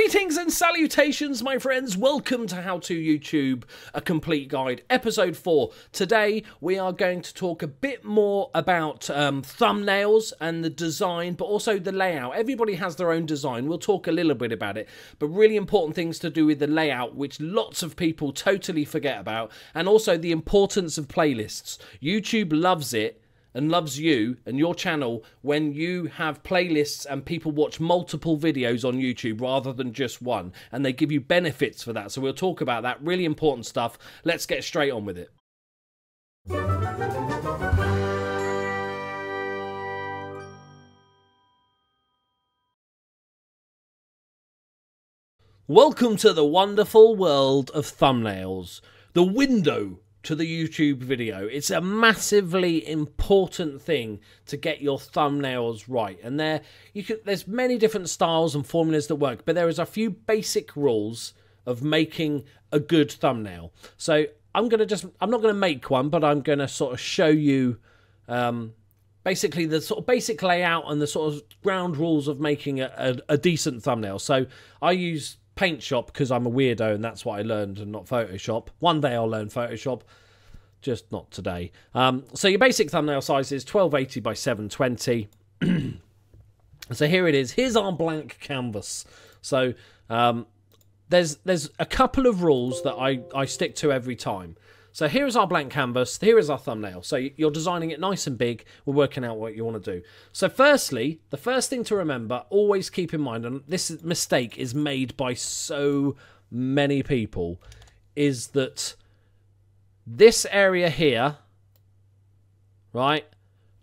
Greetings and salutations, my friends. Welcome to How To YouTube, a complete guide, episode 4. Today, we are going to talk a bit more about thumbnails and the design, but also the layout. Everybody has their own design. We'll talk a little bit about it, but really important things to do with the layout, which lots of people totally forget about, and also the importance of playlists. YouTube loves it and loves you and your channel when you have playlists and people watch multiple videos on YouTube rather than just one, and they give you benefits for that. So we'll talk about that really important stuff. Let's get straight on with it. Welcome to the wonderful world of thumbnails, the window to the YouTube video. It's a massively important thing to get your thumbnails right, and there's many different styles and formulas that work, but there is a few basic rules of making a good thumbnail. So I'm not going to make one, but I'm going to sort of show you basically the sort of basic layout and the sort of ground rules of making a decent thumbnail. So I use Paint Shop because I'm a weirdo and that's what I learned, and not Photoshop. One day I'll learn Photoshop, just not today. So your basic thumbnail size is 1280 by 720. So here it is. Here's our blank canvas. So there's a couple of rules that I stick to every time. So here is our blank canvas. Here is our thumbnail. So you're designing it nice and big. We're working out what you want to do. So firstly, the first thing to remember, always keep in mind, and this mistake is made by so many people, is that this area here, right,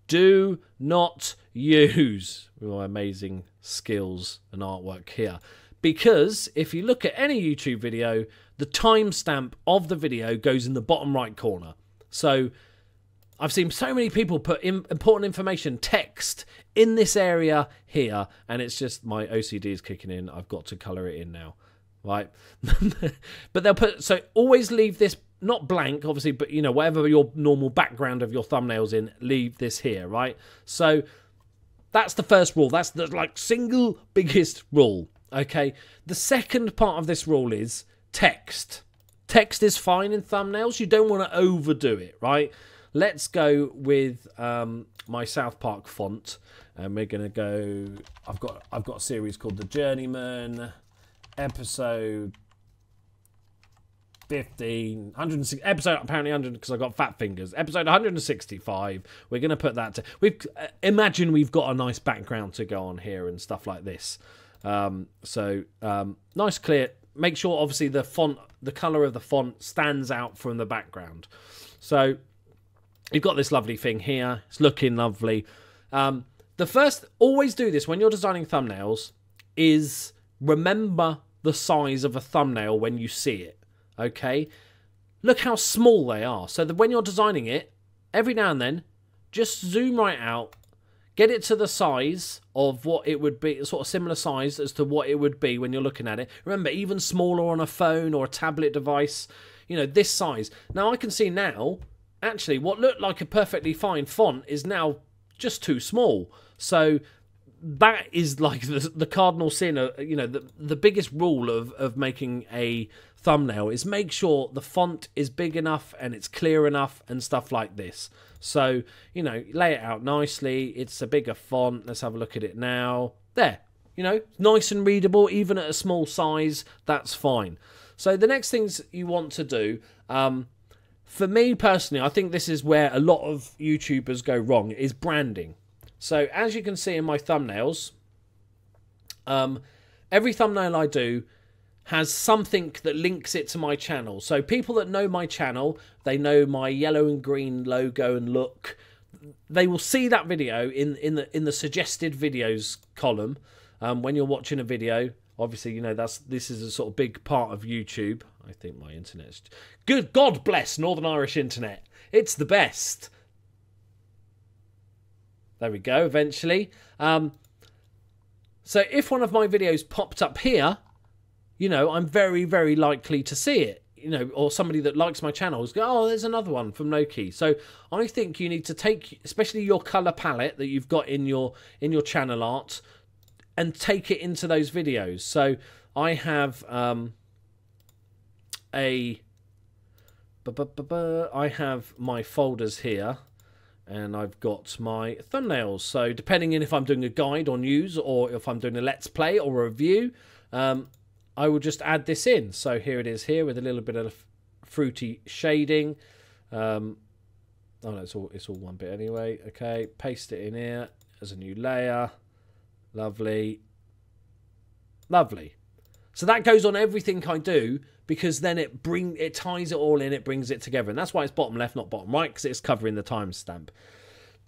do not use your amazing skills and artwork here. Because if you look at any YouTube video, the timestamp of the video goes in the bottom right corner. So I've seen so many people put important information, text, in this area here, and it's just my OCD is kicking in. I've got to colour it in now, right? But they'll put, so always leave this, not blank, obviously, but, you know, whatever your normal background of your thumbnails in, leave this here, right? So that's the first rule. That's the, like, single biggest rule. Okay, the second part of this rule is text. Text is fine in thumbnails. You don't want to overdo it, right? Let's go with my South Park font, and we're gonna go. I've got a series called The Journeyman, episode 15, 106, episode apparently 100 because I got fat fingers. Episode 165. We're gonna put that to. Imagine we've got a nice background to go on here and stuff like this. Nice clear. Make sure obviously the font, the color of the font stands out from the background. So you've got this lovely thing here. It's looking lovely. Always do this when you're designing thumbnails, is remember the size of a thumbnail when you see it. Okay, look how small they are, so that when you're designing it, every now and then just zoom right out. Get it to the size of what it would be, sort of similar size as to what it would be when you're looking at it. Remember, even smaller on a phone or a tablet device, you know, this size. Now, I can see now, actually, what looked like a perfectly fine font is now just too small. So that is like the cardinal sin, you know, the biggest rule of making a thumbnail is make sure the font is big enough and it's clear enough and stuff like this. So, you know, lay it out nicely. It's a bigger font. Let's have a look at it now. There, you know, nice and readable, even at a small size. That's fine. So the next things you want to do, for me personally, I think this is where a lot of YouTubers go wrong, is branding. So as you can see in my thumbnails, every thumbnail I do has something that links it to my channel. So people that know my channel, they know my yellow and green logo and look. They will see that video in the suggested videos column when you're watching a video. Obviously, you know, this is a sort of big part of YouTube. I think my internet's good. God bless Northern Irish internet. It's the best. There we go. Eventually, so if one of my videos popped up here, you know, I'm very, very likely to see it, you know, or somebody that likes my channels go, oh, there's another one from Loki. So I think you need to take, especially your color palette that you've got in your channel art, and take it into those videos. So I have I have my folders here, and I've got my thumbnails. So depending on if I'm doing a guide or news, or if I'm doing a let's play or a review, I will just add this in. So here it is here with a little bit of fruity shading. Oh no, it's all one bit anyway. Okay, paste it in here as a new layer. Lovely. Lovely. So that goes on everything I do, because then it ties it all in, it brings it together. And that's why it's bottom left, not bottom right, because it's covering the timestamp.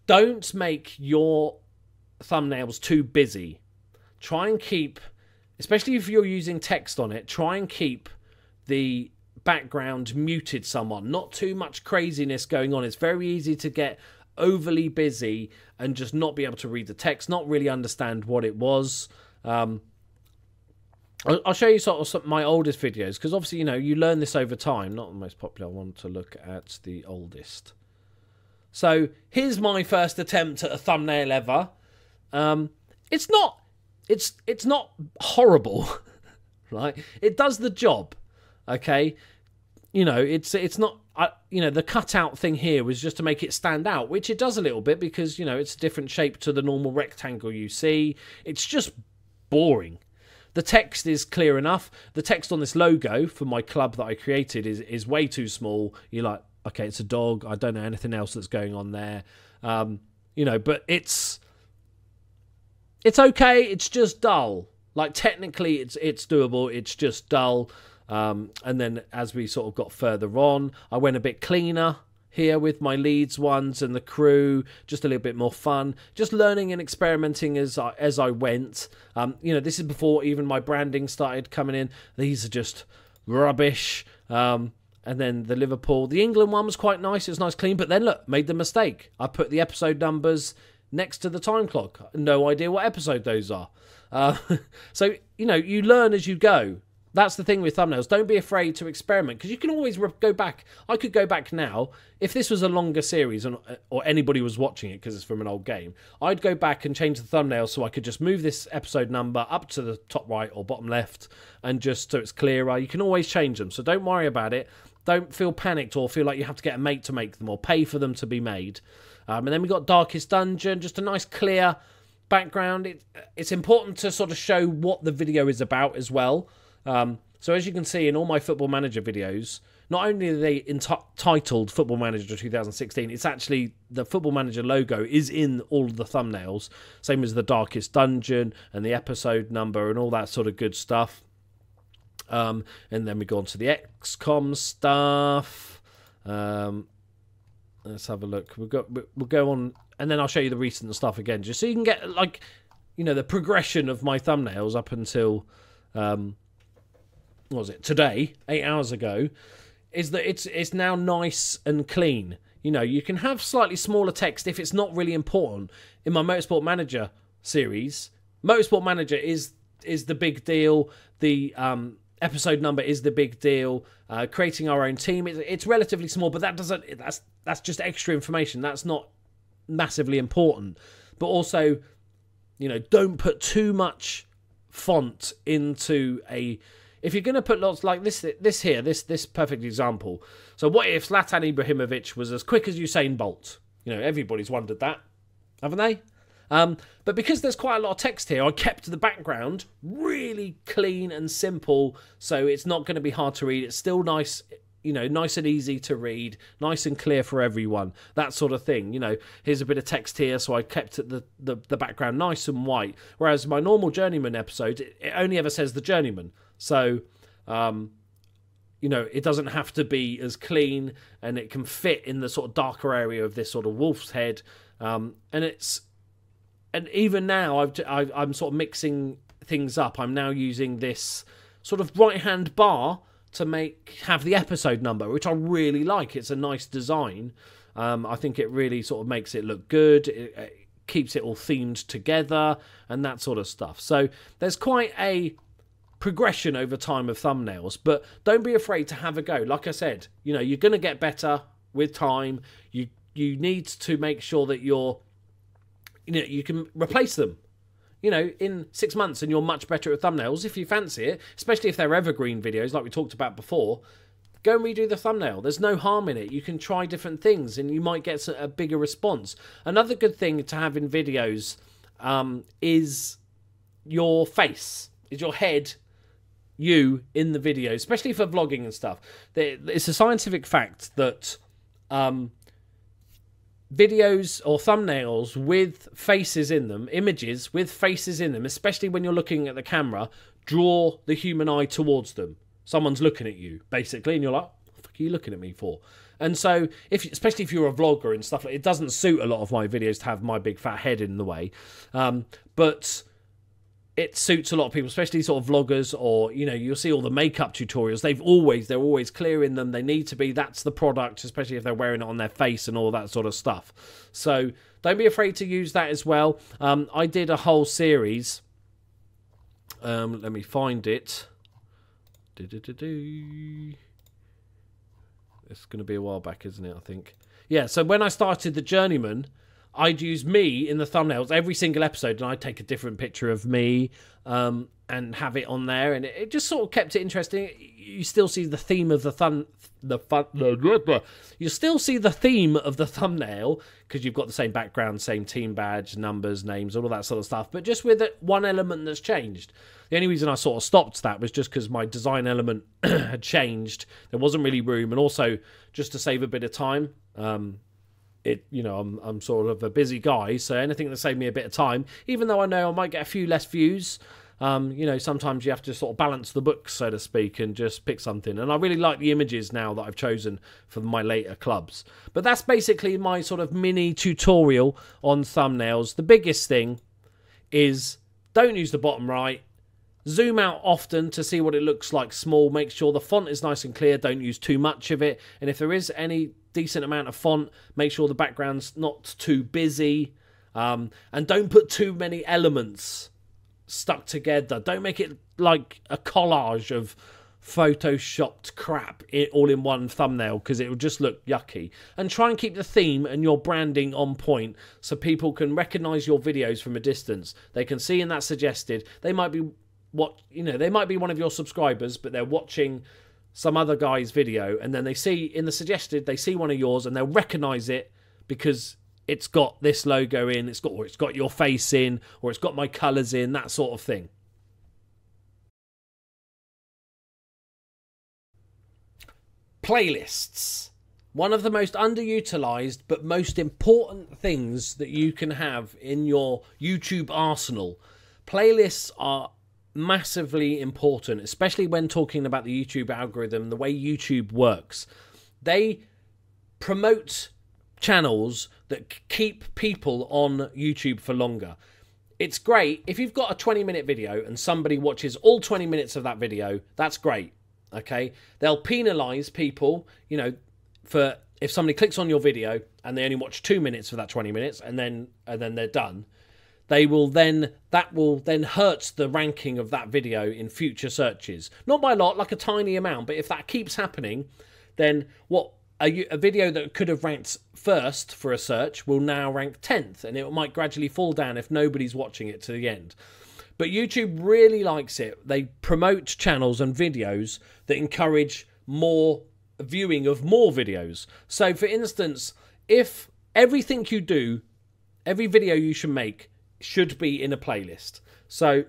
Don't make your thumbnails too busy. Try and keep, especially if you're using text on it, try and keep the background muted somewhat. Not too much craziness going on. It's very easy to get overly busy and just not be able to read the text, not really understand what it was. I'll show you sort of some my oldest videos, because obviously, you know, you learn this over time. Not the most popular. I want to look at the oldest. So here's my first attempt at a thumbnail ever. It's not horrible, right? It does the job, okay? You know, it's not. You know, the cutout thing here was just to make it stand out, which it does a little bit, because, you know, it's a different shape to the normal rectangle you see. It's just boring. The text is clear enough. The text on this logo for my club that I created is way too small. You're like, okay, it's a dog. I don't know anything else that's going on there. You know, but it's okay. It's just dull. Like, technically, it's doable. It's just dull. And then as we sort of got further on, I went a bit cleaner here with my leads ones and the crew, just a little bit more fun, just learning and experimenting as I went. You know, this is before even my branding started coming in. These are just rubbish. And then the England one was quite nice. It was nice, clean. But then look, made the mistake. I put the episode numbers next to the time clock. No idea what episode those are. So, you know, you learn as you go. That's the thing with thumbnails. Don't be afraid to experiment, because you can always go back. I could go back now. If this was a longer series or anybody was watching it because it's from an old game, I'd go back and change the thumbnail so I could just move this episode number up to the top right or bottom left, and just so it's clearer. You can always change them, so don't worry about it. Don't feel panicked or feel like you have to get a mate to make them or pay for them to be made. And then we got Darkest Dungeon, just a nice clear background. It's important to sort of show what the video is about as well. So as you can see in all my Football Manager videos, not only are they titled Football Manager 2016, it's actually the Football Manager logo is in all of the thumbnails, same as the Darkest Dungeon and the episode number and all that sort of good stuff. And then we go on to the XCOM stuff. Let's have a look. We'll go on, and then I'll show you the recent stuff again, just so you can get, like, you know, the progression of my thumbnails up until what was it, today, 8 hours ago, is that it's now nice and clean. You know, you can have slightly smaller text if it's not really important. In my Motorsport Manager series, Motorsport Manager is the big deal. The episode number is the big deal. Creating our own team, it's relatively small, but that's just extra information. That's not massively important. But also, you know, don't put too much font into a. If you're going to put lots like this perfect example. So what if Zlatan Ibrahimovic was as quick as Usain Bolt? You know, everybody's wondered that, haven't they? But because there's quite a lot of text here, I kept the background really clean and simple, so it's not going to be hard to read. It's still nice, you know, nice and easy to read, nice and clear for everyone, that sort of thing. You know, here's a bit of text here, so I kept the background nice and white. Whereas my normal Journeyman episode, it only ever says the Journeyman. So, you know, it doesn't have to be as clean, and it can fit in the sort of darker area of this sort of wolf's head. And even now, I'm sort of mixing things up. I'm now using this sort of right-hand bar to have the episode number, which I really like. It's a nice design. I think it really sort of makes it look good. It keeps it all themed together and that sort of stuff. So there's quite a progression over time of thumbnails, but don't be afraid to have a go. Like I said, you know, you're going to get better with time. You need to make sure that you can replace them. you know, in 6 months and you're much better at thumbnails, if you fancy it, especially if they're evergreen videos like we talked about before, go and redo the thumbnail. There's no harm in it. You can try different things and you might get a bigger response. Another good thing to have in videos is your face, is your head, you in the video, especially for vlogging and stuff. It's a scientific fact that videos or thumbnails with faces in them, images with faces in them, especially when you're looking at the camera, draw the human eye towards them. Someone's looking at you, basically, and you're like, what the fuck are you looking at me for? And so, especially if you're a vlogger and stuff, it doesn't suit a lot of my videos to have my big fat head in the way. But it suits a lot of people, especially sort of vloggers, or, you know, you'll see all the makeup tutorials. They're always clear in them. They need to be. That's the product, especially if they're wearing it on their face and all that sort of stuff. So don't be afraid to use that as well. I did a whole series. Let me find it. It's going to be a while back, isn't it, I think? Yeah, so when I started The Journeyman, I'd use me in the thumbnails every single episode, and I'd take a different picture of me and have it on there, and it just sort of kept it interesting. You still see the theme of you still see the theme of the thumbnail, because you've got the same background, same team badge, numbers, names, all of that sort of stuff, but just with one element that's changed. The only reason I sort of stopped that was just because my design element had changed. There wasn't really room, and also just to save a bit of time. You know, I'm sort of a busy guy, so anything that saved me a bit of time, even though I know I might get a few less views, you know, sometimes you have to sort of balance the books, so to speak, and just pick something. And I really like the images now that I've chosen for my later clubs. But that's basically my sort of mini tutorial on thumbnails. The biggest thing is don't use the bottom right. Zoom out often to see what it looks like small. Make sure the font is nice and clear. Don't use too much of it. And if there is any decent amount of font, make sure the background's not too busy. And don't put too many elements stuck together. Don't make it like a collage of photoshopped crap all in one thumbnail, because it will just look yucky. And try and keep the theme and your branding on point so people can recognize your videos from a distance. They can see in that suggested. They might be they might be one of your subscribers, but they're watching some other guy's video, and then they see in the suggested, they see one of yours, and they'll recognize it because it's got this logo in, it's got your face in, or it's got my colors in, that sort of thing. Playlists. One of the most underutilized but most important things that you can have in your YouTube arsenal. Playlists are massively important, especially when talking about the YouTube algorithm, the way YouTube works. They promote channels that keep people on YouTube for longer. It's great if you've got a 20-minute video and somebody watches all 20 minutes of that video. That's great. Okay, they'll penalize people, you know, for if somebody clicks on your video and they only watch 2 minutes of that 20 minutes and then they're done. That will then hurt the ranking of that video in future searches. Not by a lot, like a tiny amount, but if that keeps happening, then a video that could have ranked first for a search will now rank 10th, and it might gradually fall down if nobody's watching it to the end. But YouTube really likes it. They promote channels and videos that encourage more viewing of more videos. So, for instance, if everything you do, every video you should make, should be in a playlist. So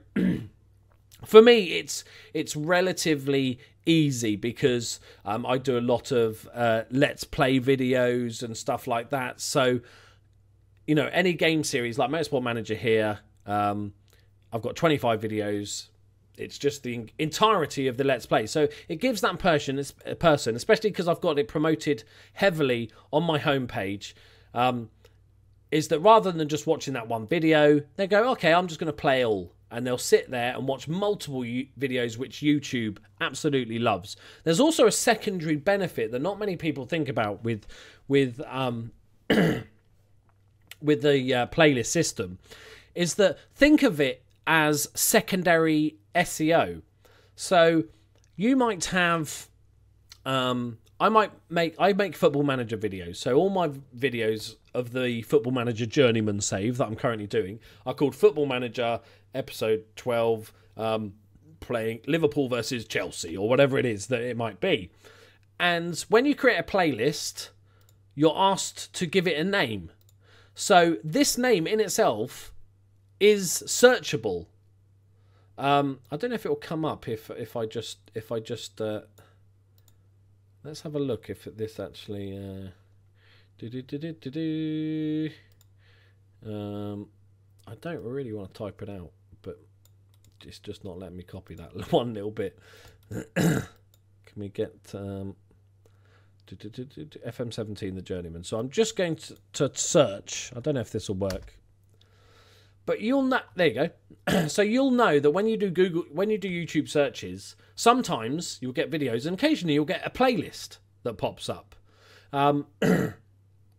for me, it's relatively easy because I do a lot of let's play videos and stuff like that. So, you know, any game series like Motorsport Manager here, I've got 25 videos. It's just the entirety of the Let's Play. So it gives that person, especially because I've got it promoted heavily on my homepage, is that rather than just watching that one video, they go, okay, I'm just going to play all. And they'll sit there and watch multiple videos, which YouTube absolutely loves. There's also a secondary benefit that not many people think about with the playlist system, is that think of it as secondary SEO. So you might have... I make Football Manager videos. So all my videos of the Football Manager Journeyman save that I'm currently doing are called Football Manager episode 12, playing Liverpool versus Chelsea, or whatever it is that it might be. And when you create a playlist, you're asked to give it a name. So this name in itself is searchable. I don't know if it will come up if I just let's have a look if this actually I don't really want to type it out, but it's just not letting me copy that one little bit. Can we get FM17 The Journeyman? So I'm just going to search. I don't know if this will work, but you'll know. There you go. So you'll know that when you do YouTube searches, sometimes you'll get videos, and occasionally you'll get a playlist that pops up.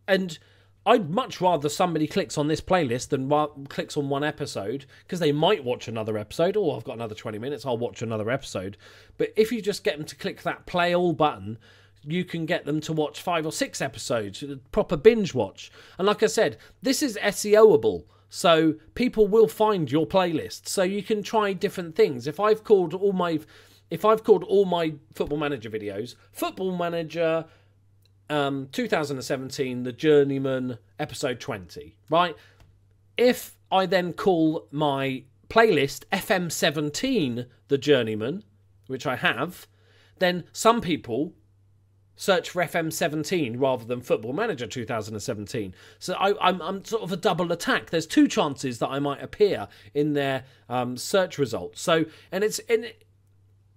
And I'd much rather somebody clicks on this playlist than clicks on one episode, because they might watch another episode. Oh, I've got another 20 minutes, I'll watch another episode. But if you just get them to click that play all button, you can get them to watch 5 or 6 episodes, proper binge watch. And like I said, this is SEOable, so people will find your playlist. So you can try different things. If I've called all my Football Manager videos, Football Manager 2017, The Journeyman, episode 20, right? If I then call my playlist FM17, The Journeyman, which I have, then some people search for FM17 rather than Football Manager 2017. So I'm sort of a double attack. There's 2 chances that I might appear in their search results. So, and it's in.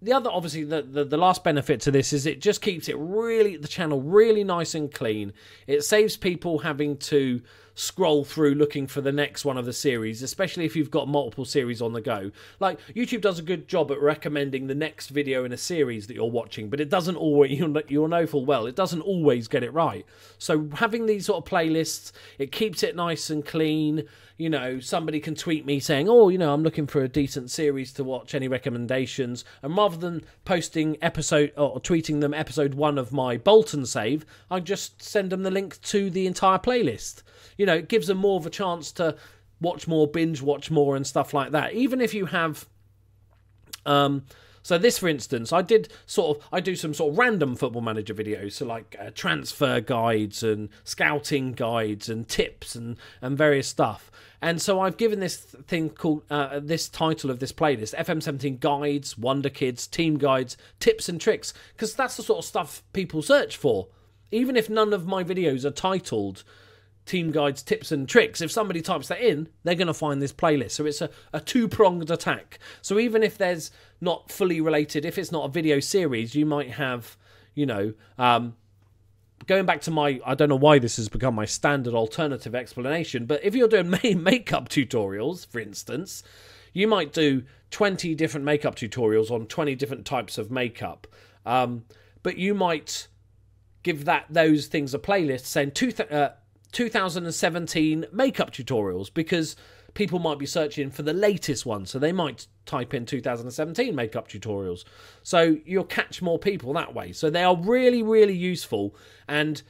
The other, obviously, the last benefit to this is it just keeps the channel really nice and clean. It saves people having to scroll through looking for the next one of the series, especially if you've got multiple series on the go. Like, YouTube does a good job at recommending the next video in a series that you're watching, but it doesn't always, you'll know full well, it doesn't always get it right. So having these sort of playlists, it keeps it nice and clean. You know, somebody can tweet me saying, oh, I'm looking for a decent series to watch, any recommendations? And rather than posting episode or tweeting them episode 1 of my Bolton save, I just send them the link to the entire playlist. It gives them more of a chance to watch more, binge watch more and stuff like that. Even if you have... So this, for instance, I do some sort of random Football Manager videos, so like transfer guides and scouting guides and tips and various stuff. And so I've given this thing called, this title of this playlist, FM17 Guides, Wonder Kids, Team Guides, Tips and Tricks, because that's the sort of stuff people search for. Even if none of my videos are titled Team Guides, Tips and Tricks, if somebody types that in, they're going to find this playlist. So it's a two-pronged attack. So even if there's not fully related, if it's not a video series, you might have, going back to my, I don't know why this has become my standard alternative explanation, but if you're doing makeup tutorials, for instance, you might do 20 different makeup tutorials on 20 different types of makeup. But you might give those things a playlist saying 2017 makeup tutorials, because people might be searching for the latest one, so they might type in 2017 makeup tutorials. So you'll catch more people that way. So they are really, really useful, and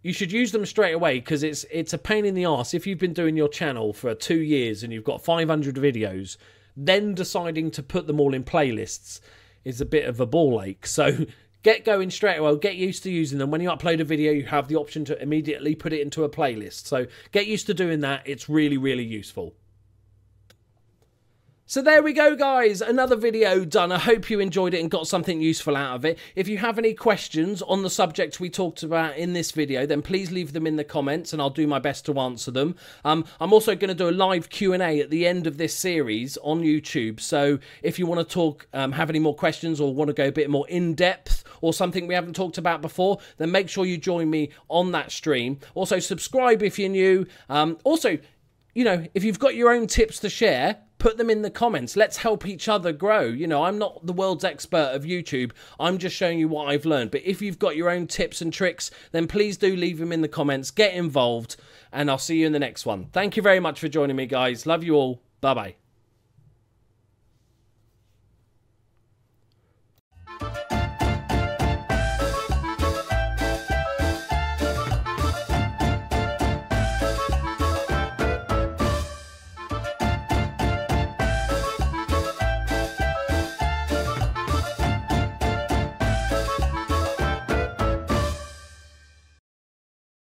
you should use them straight away, because it's a pain in the arse if you've been doing your channel for 2 years and you've got 500 videos, then deciding to put them all in playlists is a bit of a ball ache. So get going straight away. Get used to using them. When you upload a video, you have the option to immediately put it into a playlist. So get used to doing that. It's really, really useful. So there we go, guys. Another video done. I hope you enjoyed it and got something useful out of it. If you have any questions on the subject we talked about in this video, then please leave them in the comments and I'll do my best to answer them. I'm also going to do a live Q&A at the end of this series on YouTube. So if you want to talk, have any more questions, or want to go a bit more in-depth, or something we haven't talked about before, then make sure you join me on that stream. Also, subscribe if you're new. Also, if you've got your own tips to share, put them in the comments. Let's help each other grow. I'm not the world's expert of YouTube. I'm just showing you what I've learned. But if you've got your own tips and tricks, then please do leave them in the comments. Get involved, and I'll see you in the next one. Thank you very much for joining me, guys. Love you all. Bye-bye.